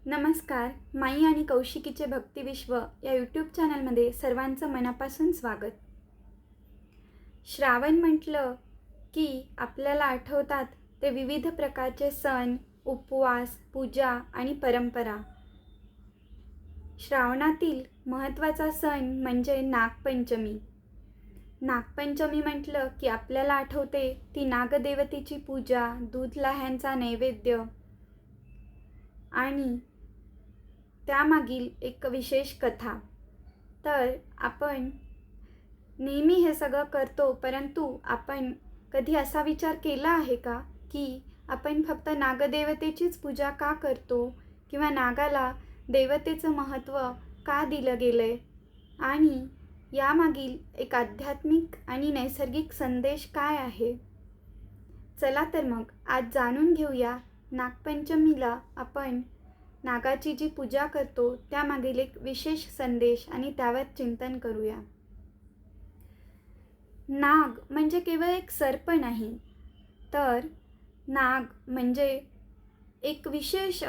नमस्कार. माई आणि कौशिकीचे भक्तिविश्व या यूट्यूब चॅनलमध्ये सर्वांचं मनापासून स्वागत. श्रावण म्हटलं की आपल्याला आठवतात ते विविध प्रकारचे सण, उपवास, पूजा आणि परंपरा. श्रावणातील महत्त्वाचा सण म्हणजे नागपंचमी. नागपंचमी म्हटलं की आपल्याला आठवते ती नागदेवतेची पूजा, दूध लाह्यांचा नैवेद्य आणि त्यामागील एक विशेष कथा. तर आपण नेहमी हे सगळं करतो, परंतु आपण कधी असा विचार केला आहे का की आपण फक्त नागदेवतेचीच पूजा का करतो किंवा नागाला देवतेचं महत्त्व का दिलं गेलं आहे आणि यामागील एक आध्यात्मिक आणि नैसर्गिक संदेश काय आहे? चला तर मग आज जाणून घेऊया नागपंचमीला आपण नागाची जी पूजा करतो त्यामागील एक विशेष संदेश आणि त्यावर चिंतन करूया. नाग म्हणजे केवळ एक सर्प नाही, तर नाग म्हणजे एक विशेष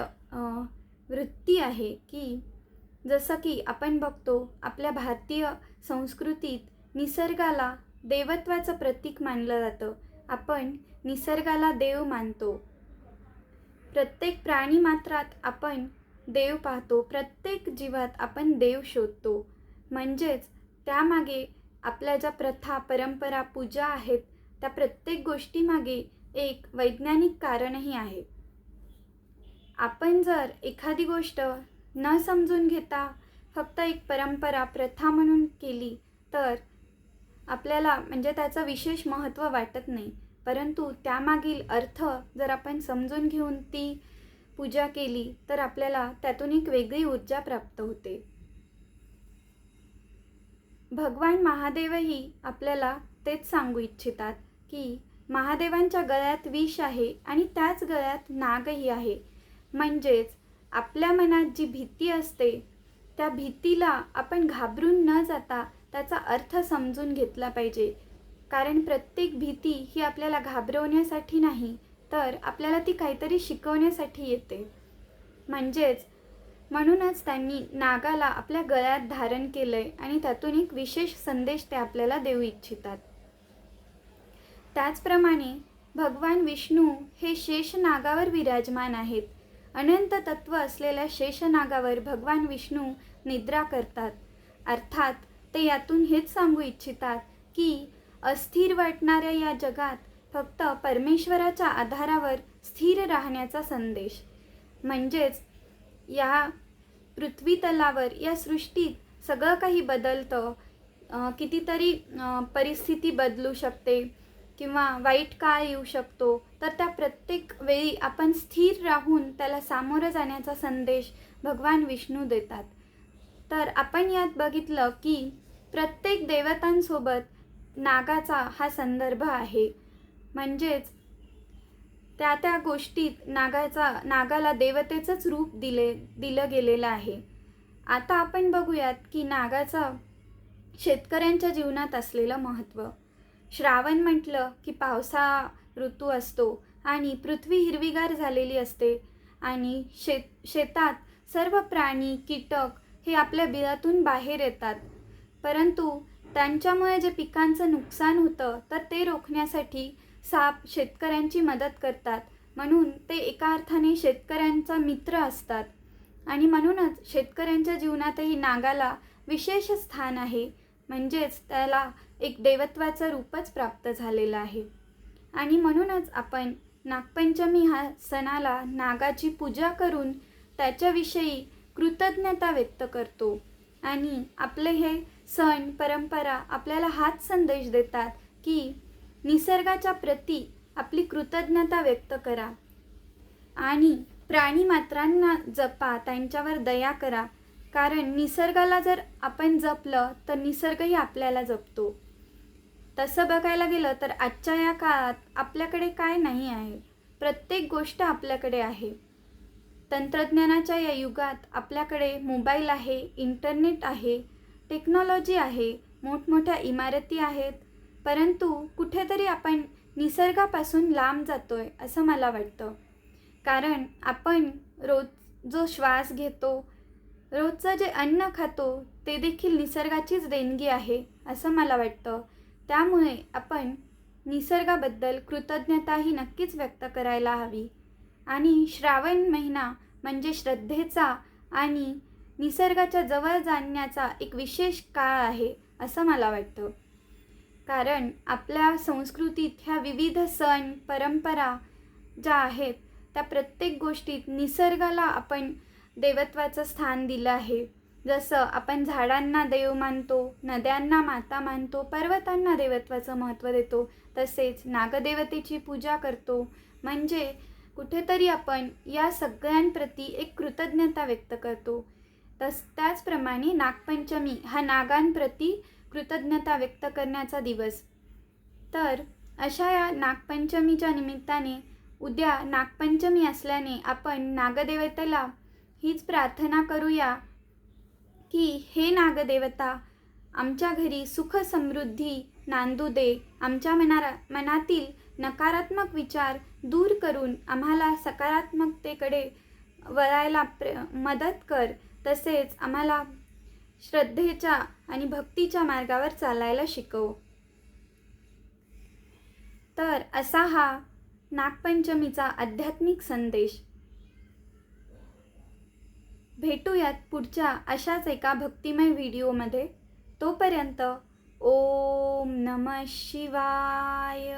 वृत्ती आहे की जसं की आपण बघतो आपल्या भारतीय संस्कृतीत निसर्गाला देवत्वाचं प्रतीक मानलं जातं. आपण निसर्गाला देव मानतो. प्रत्येक प्राणीमात्रात आपण देव पाहतो. प्रत्येक जीवात आपण देव शोधतो. म्हणजेच त्यामागे आपल्या ज्या प्रथा, परंपरा, पूजा आहेत त्या प्रत्येक गोष्टीमागे एक वैज्ञानिक कारणही आहे. आपण जर एखादी गोष्ट न समजून घेता फक्त एक परंपरा, प्रथा म्हणून केली तर आपल्याला म्हणजे त्याचं विशेष महत्त्व वाटत नाही. परंतु त्यामागील अर्थ जर आपण समजून घेऊन ती पूजा केली तर आपल्याला त्यातून एक वेगळी ऊर्जा प्राप्त होते. भगवान महादेवही आपल्याला तेच सांगू इच्छितात की महादेवांच्या गळ्यात विष आहे आणि त्याच गळ्यात नागही आहे. म्हणजेच आपल्या मनात जी भीती असते त्या भीतीला आपण घाबरून न जाता त्याचा अर्थ समजून घेतला पाहिजे. कारण प्रत्येक भीती ही आपल्याला घाबरवण्यासाठी नाही, तर आपल्याला ती काहीतरी शिकवण्यासाठी येते. म्हणूनच त्यांनी नागाला आपल्या गळ्यात धारण केलंय आणि त्यातून एक विशेष संदेश ते आपल्याला देऊ इच्छितात. त्याचप्रमाणे भगवान विष्णू हे शेषनागावर विराजमान आहेत. अनंत तत्व असलेल्या शेषनागावर भगवान विष्णू निद्रा करतात. अर्थात ते यातून हेच सांगू इच्छितात की अस्थिर वाटणाऱ्या या जगात फक्त परमेश्वराच्या आधारावर स्थिर राहण्याचा संदेश. म्हणजेच या पृथ्वीतलावर, या सृष्टीत सगळं काही बदलतं. कितीतरी परिस्थिती बदलू शकते किंवा वाईट काळ येऊ शकतो, तर त्या प्रत्येक वेळी आपण स्थिर राहून त्याला सामोरं जाण्याचा संदेश भगवान विष्णू देतात. तर आपण यात बघितलं की प्रत्येक देवतांसोबत नागाचा हा संदर्भ आहे. म्हणजेच त्या गोष्टीत नागाला देवतेचंच रूप दिलं गेलेलं आहे. आता आपण बघूयात की नागाचं शेतकऱ्यांच्या जीवनात असलेलं महत्त्व. श्रावण म्हटलं की पावसाळा ऋतू असतो आणि पृथ्वी हिरवीगार झालेली असते आणि शेतात सर्व प्राणी, कीटक हे आपल्या बिळातून बाहेर येतात. परंतु त्यांच्यामुळे जे पिकांचं नुकसान होतं तर ते रोखण्यासाठी साप शेतकऱ्यांची मदत करतात. म्हणून ते एका अर्थाने शेतकऱ्यांचा मित्र असतात आणि म्हणूनच शेतकऱ्यांच्या जीवनातही नागाला विशेष स्थान आहे. म्हणजेच त्याला एक देवत्वाचं रूपच प्राप्त झालेलं आहे. आणि म्हणूनच आपण नागपंचमी हा सणाला नागाची पूजा करून त्याच्याविषयी कृतज्ञता व्यक्त करतो. आणि आपले हे सण, परंपरा आपल्याला हाच संदेश देतात की निसर्गाच्या प्रती आपली कृतज्ञता व्यक्त करा आणि प्राणीमात्रांना जपा, त्यांच्यावर दया करा. कारण निसर्गाला जर आपण जपलं तर निसर्गही आपल्याला जपतो. तसं बघायला गेलं तर आजच्या या काळात आपल्याकडे काय नाही आहे, प्रत्येक गोष्ट आपल्याकडे आहे. तंत्रज्ञानाच्या या युगात आपल्याकडे मोबाईल आहे, इंटरनेट आहे, टेक्नॉलॉजी आहे, मोठमोठ्या इमारती आहेत. परंतु कुठेतरी आपण निसर्गापासून लांब जातोय असं मला वाटतं. कारण आपण जो श्वास घेतो, रोजचं जे अन्न खातो ते देखील निसर्गाचीच देणगी आहे असं मला वाटतं. त्यामुळे आपण निसर्गाबद्दल कृतज्ञताही नक्कीच व्यक्त करायला हवी. आणि श्रावण महिना म्हणजे श्रद्धेचा आणि निसर्गाच्या जवळ जाण्याचा एक विशेष काळ आहे असं मला वाटतं. कारण आपल्या संस्कृतीत ह्या विविध सण परंपरा ज्या आहेत त्या प्रत्येक गोष्टीत निसर्गाला आपण देवत्वाचं स्थान दिलं आहे. जसं आपण झाडांना देव मानतो, नद्यांना माता मानतो, पर्वतांना देवत्वाचं महत्त्व देतो, तसेच नागदेवतेची पूजा करतो. म्हणजे कुठेतरी आपण या सगळ्यांप्रती एक कृतज्ञता व्यक्त करतो. त्याचप्रमाणे नागपंचमी हा नागांप्रती कृतज्ञता व्यक्त करण्याचा दिवस. तर अशा या नागपंचमीच्या निमित्ताने उद्या नागपंचमी असल्याने आपण नागदेवतेला हीच प्रार्थना करूया की हे नागदेवता आमच्या घरी सुख समृद्धी नांदू दे, आमच्या मनातील नकारात्मक विचार दूर करून आम्हाला सकारात्मकतेकडे वळायला मदत कर, तसेच आम्हाला श्रद्धेच्या आणि भक्तीच्या मार्गावर चालायला शिकव. तर असा हा नागपंचमीचा आध्यात्मिक संदेश. भेटूयात पुढच्या अशाच एका भक्तिमय व्हिडिओमध्ये. तोपर्यंत ओम नमः शिवाय.